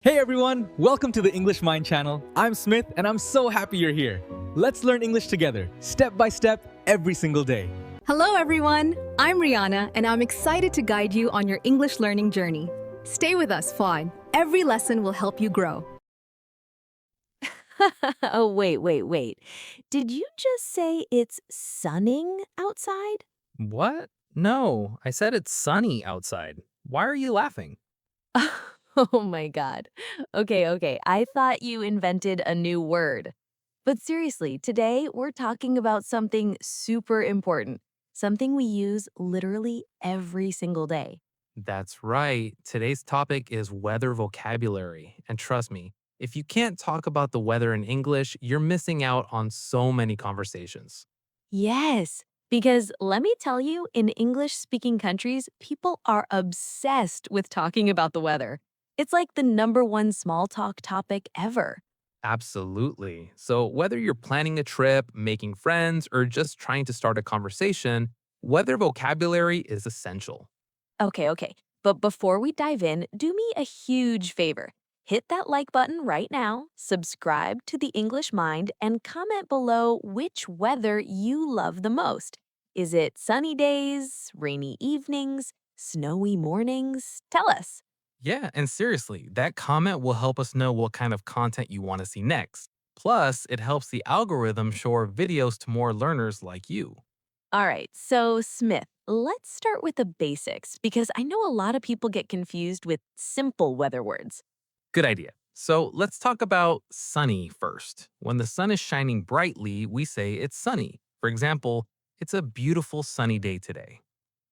Hey everyone, welcome to the English Mind channel. I'm Smith and I'm so happy you're here. Let's learn English together, step by step, every single day. Hello, everyone. I'm Rihanna, and I'm excited to guide you on your English learning journey. Stay with us, Fod. Every lesson will help you grow. Oh, wait. Did you just say it's sunning outside? What? No, I said it's sunny outside. Why are you laughing? Oh my God. Okay. I thought you invented a new word. But seriously, today we're talking about something super important, something we use literally every single day. That's right. Today's topic is weather vocabulary. And trust me, if you can't talk about the weather in English, you're missing out on so many conversations. Yes, because let me tell you, in English speaking countries, people are obsessed with talking about the weather. It's like the number one small talk topic ever. Absolutely. So, whether you're planning a trip, making friends, or just trying to start a conversation, weather vocabulary is essential. Okay. But before we dive in, do me a huge favor. Hit that like button right now, subscribe to the English Mind, and comment below which weather you love the most. Is it sunny days, rainy evenings, snowy mornings? Tell us. Yeah, and seriously, that comment will help us know what kind of content you want to see next. Plus, it helps the algorithm show our videos to more learners like you. All right, so Smith, let's start with the basics because I know a lot of people get confused with simple weather words. Good idea. So, let's talk about sunny first. When the sun is shining brightly, we say it's sunny. For example, it's a beautiful sunny day today.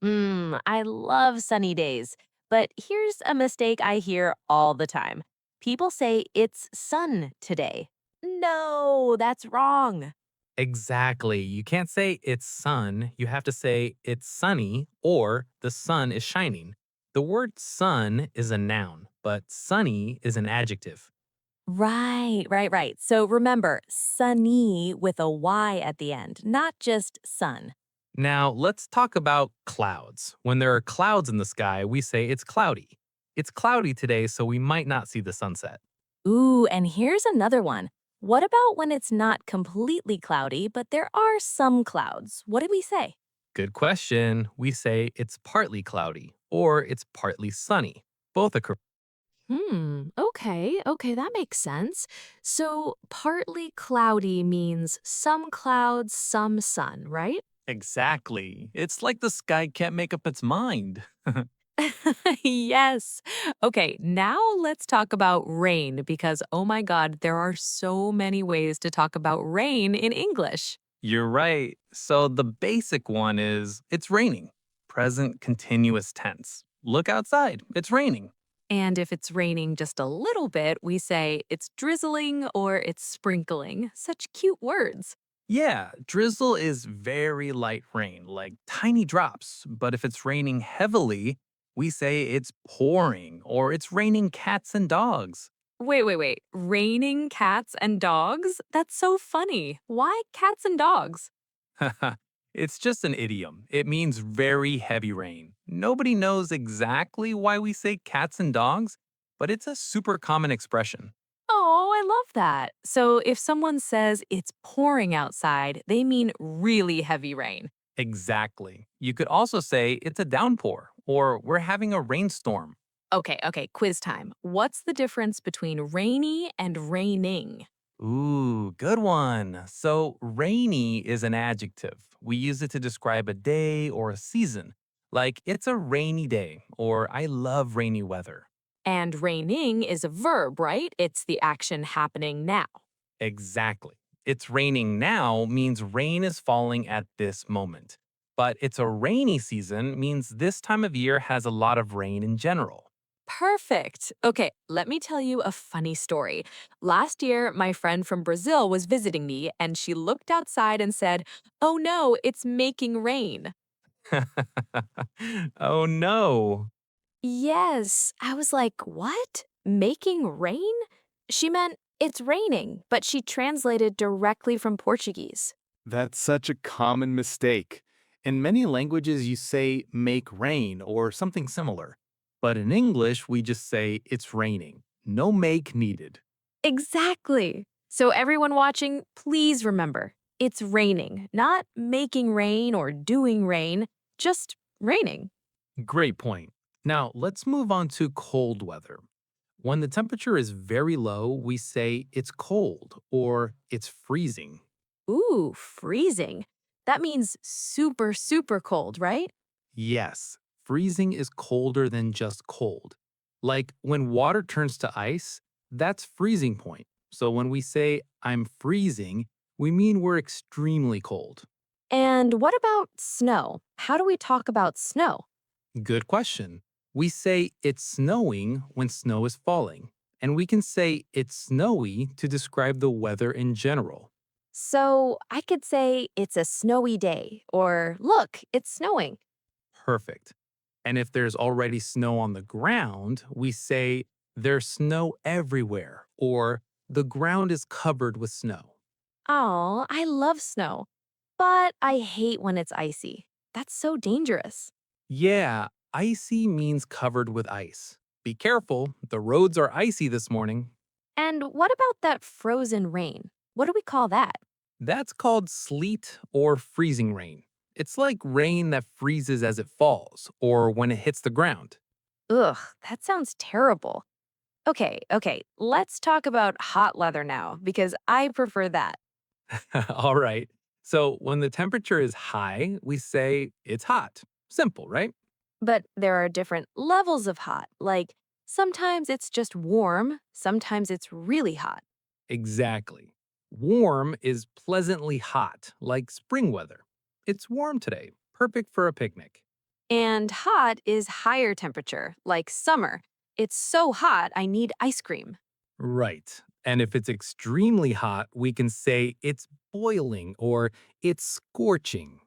I love sunny days, but here's a mistake I hear all the time. People say it's sun today. No, that's wrong. Exactly. You can't say it's sun, you have to say it's sunny or the sun is shining. The word sun is a noun, but sunny is an adjective. Right. So remember, sunny with a Y at the end, not just sun. Now, let's talk about clouds. When there are clouds in the sky, we say it's cloudy. It's cloudy today, so we might not see the sunset. Ooh, and here's another one. What about when it's not completely cloudy, but there are some clouds? What did we say? Good question. We say it's partly cloudy or it's partly sunny. Both occur. Okay, that makes sense. So, partly cloudy means some clouds, some sun, right? Exactly. It's like the sky can't make up its mind. Yes. Okay, now let's talk about rain because, oh my God, there are so many ways to talk about rain in English. You're right. So the basic one is it's raining. Present continuous tense. Look outside. It's raining. And if it's raining just a little bit, we say it's drizzling or it's sprinkling. Such cute words. Yeah, drizzle is very light rain, like tiny drops. But if it's raining heavily, we say it's pouring or it's raining cats and dogs. Wait. Raining cats and dogs? That's so funny. Why cats and dogs? It's just an idiom. It means very heavy rain. Nobody knows exactly why we say cats and dogs, but it's a super common expression. Oh, I love that. So if someone says it's pouring outside, they mean really heavy rain. Exactly. You could also say it's a downpour or we're having a rainstorm. Okay, quiz time. What's the difference between rainy and raining? Ooh, good one. So, rainy is an adjective. We use it to describe a day or a season, like it's a rainy day or I love rainy weather. And raining is a verb, right? It's the action happening now. Exactly. It's raining now means rain is falling at this moment. But it's a rainy season means this time of year has a lot of rain in general. Perfect. Okay, let me tell you a funny story. Last year, my friend from Brazil was visiting me, and she looked outside and said, "Oh no, it's making rain." Oh no. Yes. I was like, what? Making rain? She meant it's raining, but she translated directly from Portuguese. That's such a common mistake. In many languages, you say make rain or something similar. But in English, we just say it's raining. No make needed. Exactly. So, everyone watching, please remember it's raining, not making rain or doing rain, just raining. Great point. Now, let's move on to cold weather. When the temperature is very low, we say it's cold or it's freezing. Ooh, freezing. That means super, super cold, right? Yes, freezing is colder than just cold. Like when water turns to ice, that's freezing point. So when we say I'm freezing, we mean we're extremely cold. And what about snow? How do we talk about snow? Good question. We say it's snowing when snow is falling. And we can say it's snowy to describe the weather in general. So, I could say it's a snowy day, or look, it's snowing. Perfect. And if there's already snow on the ground, we say there's snow everywhere or the ground is covered with snow. Oh, I love snow, but I hate when it's icy. That's so dangerous. Yeah, icy means covered with ice. Be careful, the roads are icy this morning. And what about that frozen rain? What do we call that? That's called sleet or freezing rain. It's like rain that freezes as it falls or when it hits the ground. Ugh, that sounds terrible. Okay, let's talk about hot weather now because I prefer that. All right. So when the temperature is high, we say it's hot. Simple, right? But there are different levels of hot, like sometimes it's just warm, sometimes it's really hot. Exactly. Warm is pleasantly hot, like spring weather. It's warm today, perfect for a picnic. And hot is higher temperature, like summer. It's so hot, I need ice cream. Right. And if it's extremely hot, we can say it's boiling or it's scorching.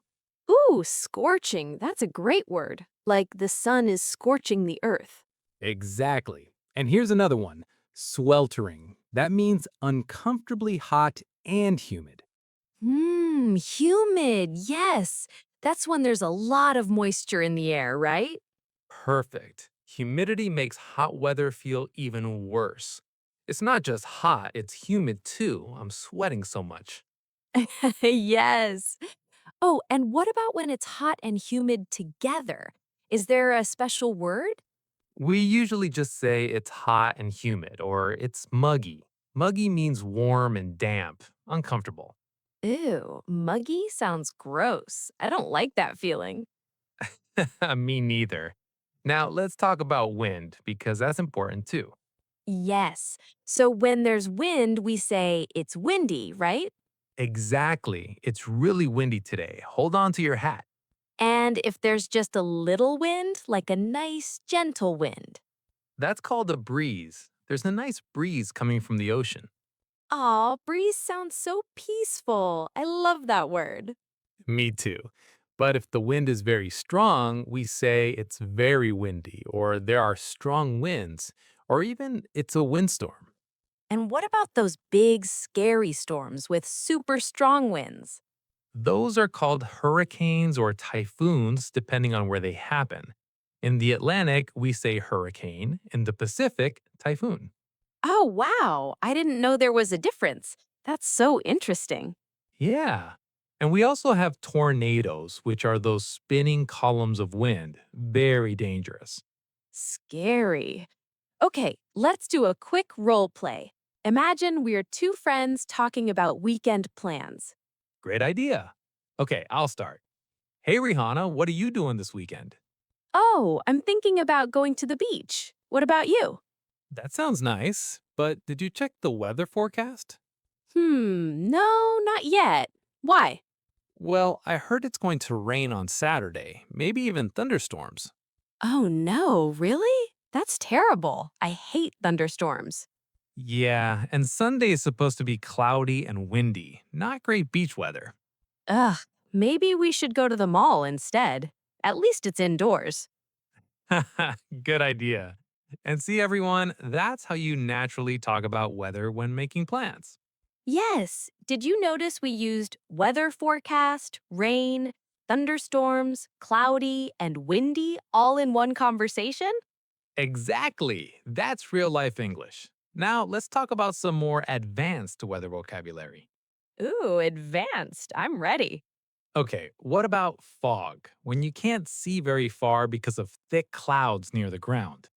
Ooh, scorching. That's a great word. Like the sun is scorching the earth. Exactly. And here's another one, sweltering. That means uncomfortably hot and humid. Humid. Yes. That's when there's a lot of moisture in the air, right? Perfect. Humidity makes hot weather feel even worse. It's not just hot, it's humid too. I'm sweating so much. Yes. Oh, and what about when it's hot and humid together? Is there a special word? We usually just say it's hot and humid or it's muggy. Muggy means warm and damp, uncomfortable. Ew, muggy sounds gross. I don't like that feeling. Me neither. Now, let's talk about wind because that's important too. Yes. So when there's wind, we say it's windy, right? Exactly. It's really windy today. Hold on to your hat. And if there's just a little wind, like a nice, gentle wind. That's called a breeze. There's a nice breeze coming from the ocean. Aw, breeze sounds so peaceful. I love that word. Me too. But if the wind is very strong, we say it's very windy, or there are strong winds, or even it's a windstorm. And what about those big, scary storms with super strong winds? Those are called hurricanes or typhoons, depending on where they happen. In the Atlantic, we say hurricane. In the Pacific, typhoon. Oh, wow. I didn't know there was a difference. That's so interesting. Yeah. And we also have tornadoes, which are those spinning columns of wind. Very dangerous. Scary. Okay, let's do a quick role play. Imagine we're two friends talking about weekend plans. Great idea. Okay, I'll start. Hey, Rihanna, what are you doing this weekend? Oh, I'm thinking about going to the beach. What about you? That sounds nice, but did you check the weather forecast? No, not yet. Why? Well, I heard it's going to rain on Saturday, maybe even thunderstorms. Oh no, really? That's terrible. I hate thunderstorms. Yeah, and Sunday is supposed to be cloudy and windy, not great beach weather. Ugh, maybe we should go to the mall instead. At least it's indoors. Good idea. And see, everyone, that's how you naturally talk about weather when making plans. Yes, did you notice we used weather forecast, rain, thunderstorms, cloudy, and windy all in one conversation? Exactly. That's real life English. Now, let's talk about some more advanced weather vocabulary. Ooh, advanced. I'm ready. Okay, what about fog? When you can't see very far because of thick clouds near the ground.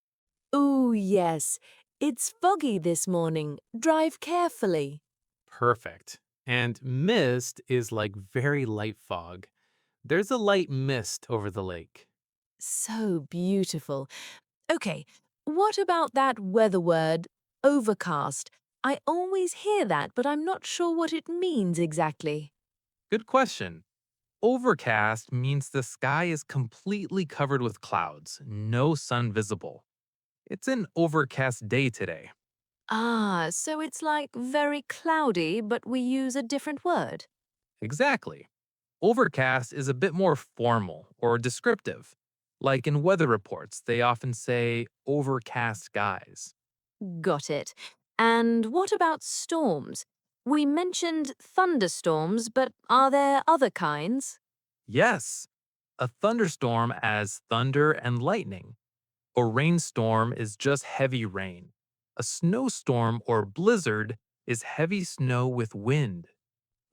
Oh, yes. It's foggy this morning. Drive carefully. Perfect. And mist is like very light fog. There's a light mist over the lake. So beautiful. Okay, what about that weather word, overcast? I always hear that, but I'm not sure what it means exactly. Good question. Overcast means the sky is completely covered with clouds, no sun visible. It's an overcast day today. Ah, so it's like very cloudy, but we use a different word. Exactly. Overcast is a bit more formal or descriptive. Like in weather reports, they often say overcast skies. Got it. And what about storms? We mentioned thunderstorms, but are there other kinds? Yes, a thunderstorm as thunder and lightning. A rainstorm is just heavy rain. A snowstorm or blizzard is heavy snow with wind.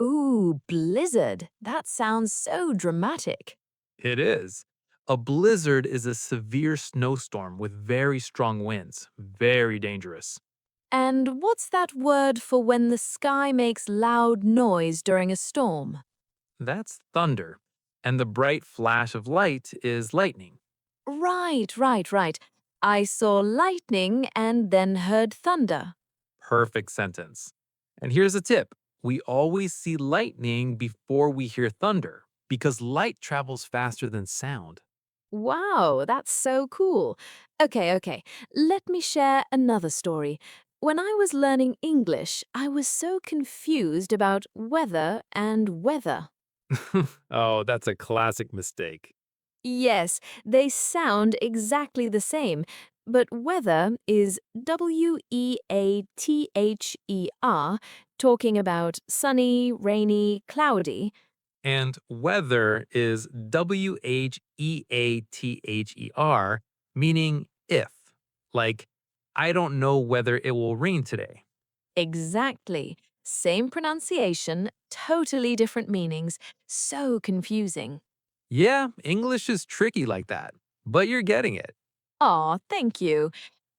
Ooh, blizzard. That sounds so dramatic. It is. A blizzard is a severe snowstorm with very strong winds, very dangerous. And what's that word for when the sky makes loud noise during a storm? That's thunder. And the bright flash of light is lightning. Right. I saw lightning and then heard thunder. Perfect sentence. And here's a tip, we always see lightning before we hear thunder because light travels faster than sound. Wow, that's so cool. Okay. Let me share another story. When I was learning English, I was so confused about weather and weather. Oh, that's a classic mistake. Yes, they sound exactly the same, but weather is Weather, talking about sunny, rainy, cloudy. And weather is Wheather, meaning if. Like, I don't know whether it will rain today. Exactly. Same pronunciation, totally different meanings. So confusing. Yeah, English is tricky like that, but you're getting it. Aw, thank you.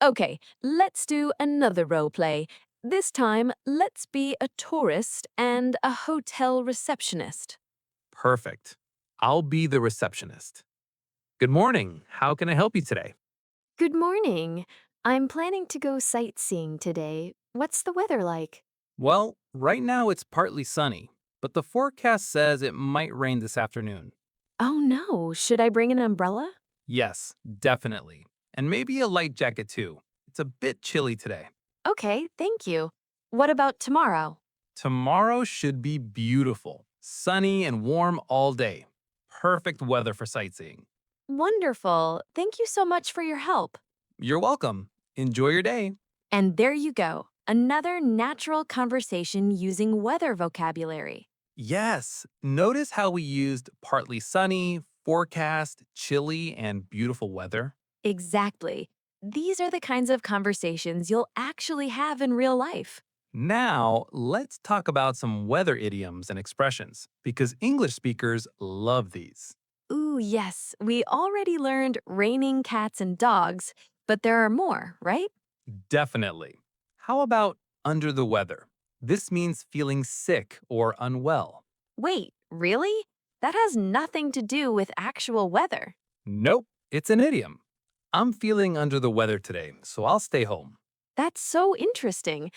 Okay, let's do another role play. This time, let's be a tourist and a hotel receptionist. Perfect. I'll be the receptionist. Good morning. How can I help you today? Good morning. I'm planning to go sightseeing today. What's the weather like? Well, right now it's partly sunny, but the forecast says it might rain this afternoon. Oh no, should I bring an umbrella? Yes, definitely. And maybe a light jacket too. It's a bit chilly today. Okay, thank you. What about tomorrow? Tomorrow should be beautiful, sunny and warm all day. Perfect weather for sightseeing. Wonderful. Thank you so much for your help. You're welcome. Enjoy your day. And there you go, another natural conversation using weather vocabulary. Yes, notice how we used partly sunny, forecast, chilly, and beautiful weather? Exactly. These are the kinds of conversations you'll actually have in real life. Now, let's talk about some weather idioms and expressions because English speakers love these. Ooh, yes, we already learned raining cats and dogs, but there are more, right? Definitely. How about under the weather? This means feeling sick or unwell. Wait, really? That has nothing to do with actual weather. Nope, it's an idiom. I'm feeling under the weather today, so I'll stay home. That's so interesting.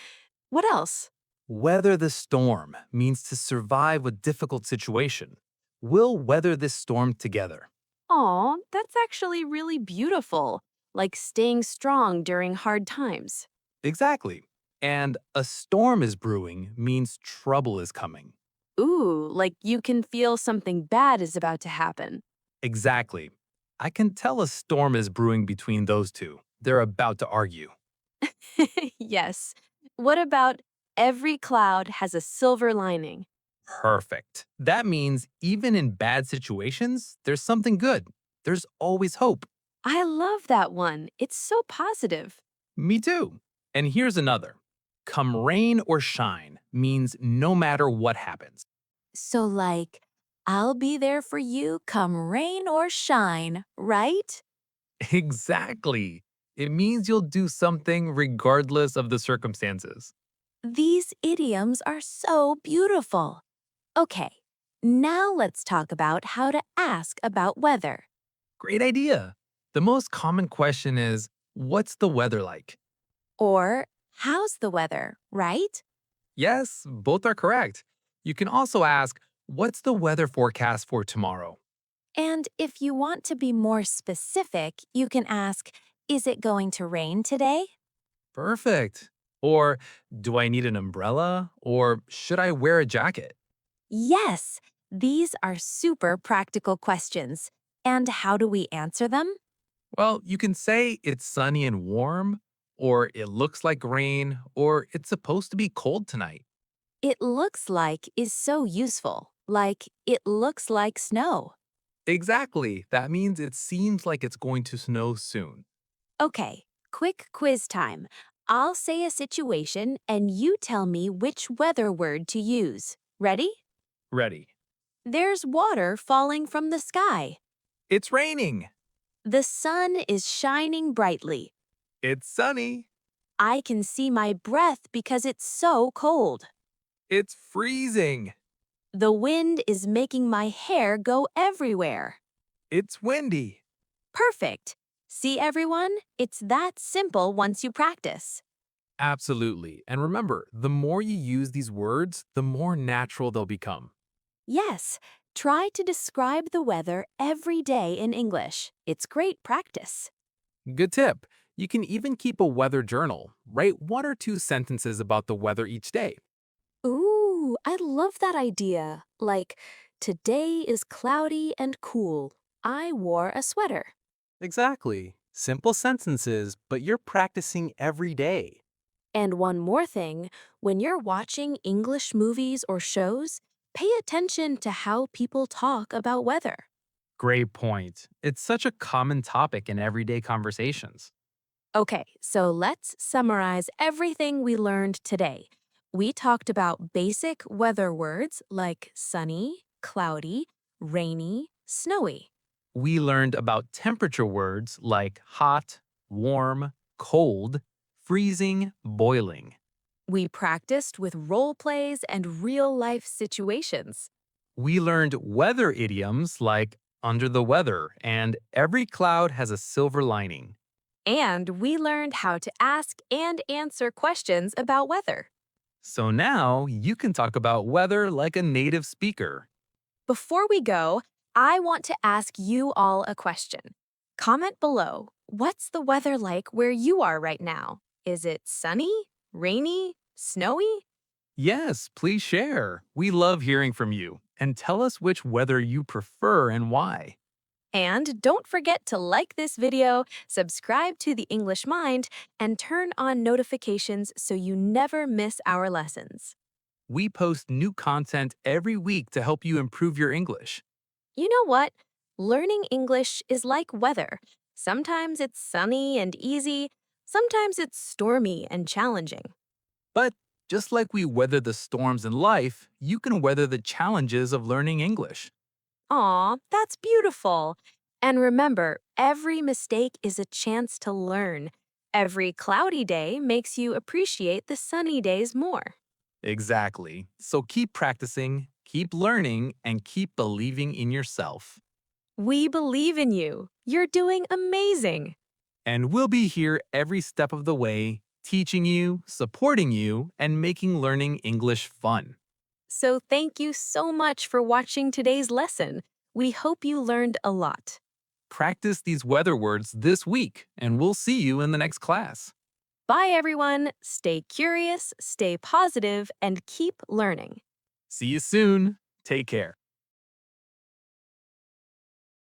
What else? Weather the storm means to survive a difficult situation. We'll weather this storm together. Aw, that's actually really beautiful. Like staying strong during hard times. Exactly. And a storm is brewing means trouble is coming. Ooh, like you can feel something bad is about to happen. Exactly. I can tell a storm is brewing between those two. They're about to argue. Yes. What about every cloud has a silver lining? Perfect. That means even in bad situations, there's something good. There's always hope. I love that one. It's so positive. Me too. And here's another. Come rain or shine means no matter what happens. So, like, I'll be there for you come rain or shine, right? Exactly. It means you'll do something regardless of the circumstances. These idioms are so beautiful. Okay, now let's talk about how to ask about weather. Great idea. The most common question is, what's the weather like? Or, how's the weather, right? Yes, both are correct. You can also ask, what's the weather forecast for tomorrow? And if you want to be more specific, you can ask, is it going to rain today? Perfect. Or, do I need an umbrella? Or should I wear a jacket? Yes, these are super practical questions. And how do we answer them? Well, you can say it's sunny and warm, or it looks like rain, or it's supposed to be cold tonight. It looks like is so useful, like it looks like snow. Exactly. That means it seems like it's going to snow soon. Okay, quick quiz time. I'll say a situation and you tell me which weather word to use. Ready? Ready. There's water falling from the sky. It's raining. The sun is shining brightly. It's sunny. I can see my breath because it's so cold. It's freezing. The wind is making my hair go everywhere. It's windy. Perfect. See, everyone? It's that simple once you practice. Absolutely. And remember, the more you use these words, the more natural they'll become. Yes, try to describe the weather every day in English. It's great practice. Good tip. You can even keep a weather journal. Write 1 or 2 sentences about the weather each day. Ooh, I love that idea. Like, today is cloudy and cool. I wore a sweater. Exactly. Simple sentences, but you're practicing every day. And one more thing, when you're watching English movies or shows, pay attention to how people talk about weather. Great point. It's such a common topic in everyday conversations. Okay, so let's summarize everything we learned today. We talked about basic weather words like sunny, cloudy, rainy, snowy. We learned about temperature words like hot, warm, cold, freezing, boiling. We practiced with role plays and real life situations. We learned weather idioms like under the weather and every cloud has a silver lining. And we learned how to ask and answer questions about weather. So now you can talk about weather like a native speaker. Before we go, I want to ask you all a question. Comment below, what's the weather like where you are right now? Is it sunny, rainy, snowy? Yes, please share. We love hearing from you. And tell us which weather you prefer and why. And don't forget to like this video, subscribe to The English Mind, and turn on notifications so you never miss our lessons. We post new content every week to help you improve your English. You know what? Learning English is like weather. Sometimes it's sunny and easy, sometimes it's stormy and challenging. But just like we weather the storms in life, you can weather the challenges of learning English. Aw, that's beautiful. And remember, every mistake is a chance to learn. Every cloudy day makes you appreciate the sunny days more. Exactly. So keep practicing, keep learning, and keep believing in yourself. We believe in you. You're doing amazing. And we'll be here every step of the way, teaching you, supporting you, and making learning English fun. So thank you so much for watching today's lesson. We hope you learned a lot. Practice these weather words this week, and we'll see you in the next class. Bye, everyone. Stay curious, stay positive, and keep learning. See you soon. Take care.